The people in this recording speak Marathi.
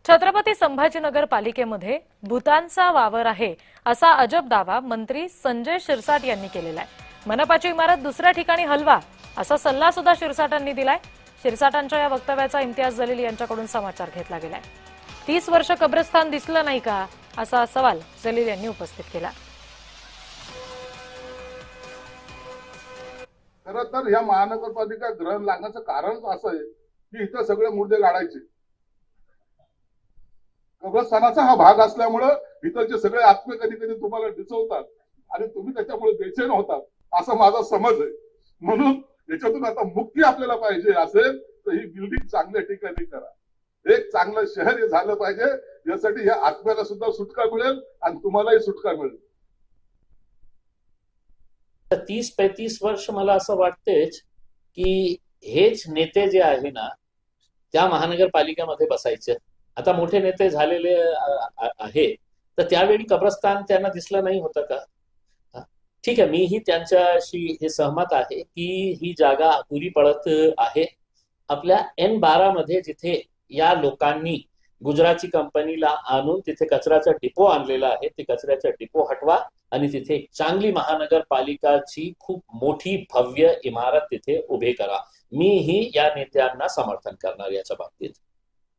छत्रपती संभाजीनगर पालिकेमध्ये भूतांचा वावर आहे असा अजब दावा मंत्री संजय शिरसाट यांनी केलेला आहे। मनपाची इमारत दुसऱ्या ठिकाणी हलवा असा सल्ला सुद्धा शिरसाटांनी दिलाय। शिरसाटांच्या या वक्तव्याचा इम्तियाज जलील यांच्याकडून समाचार घेतला गेलाय। 30 वर्ष कब्रस्तान दिसलं नाही का असा सवाल जलील यांनी उपस्थित केला। खरं तर या महानगरपालिका ग्रहण लागण्याचं कारण असं आहे की इथं सगळे मुर्दे गाडायचे। कब्रस्तानाचा हा भाग असल्यामुळे इथलचे सगळे आत्मे कधी कधी तुम्हाला दिसवतात आणि तुम्ही त्याच्यामुळे बेचैन होतात असं माझा समज आहे। म्हणून याच्यातून आता मुक्ती आपल्याला पाहिजे असेल तर ही बिल्डिंग चांगल्या ठिकाणी करा, एक चांगलं शहर हे झालं पाहिजे। यासाठी या आत्म्याला सुद्धा सुटका मिळेल आणि तुम्हालाही सुटका मिळेल। 30-35 वर्ष मला असं वाटतेच की हेच नेते जे आहे ना त्या महानगरपालिकेमध्ये बसायचे। आता मोठे नेते झालेले आहे तर त्यावेळी कब्रस्तान त्यांना दिसलं नाही होतं का? ठीक आहे, मीही त्यांच्याशी हे सहमत आहे की ही जागा अपुरी पडत आहे। आपल्या N12 मध्ये जिथे या लोकांनी गुजराती कंपनीला आणून तिथे कचऱ्याचा डिपो आणलेला आहे, ते कचऱ्याचा डिपो हटवा आणि तिथे एक चांगली महानगरपालिकाची खूप मोठी भव्य इमारत तिथे उभी करा। मीही या नेत्यांना समर्थन करणार याच्या बाबतीत।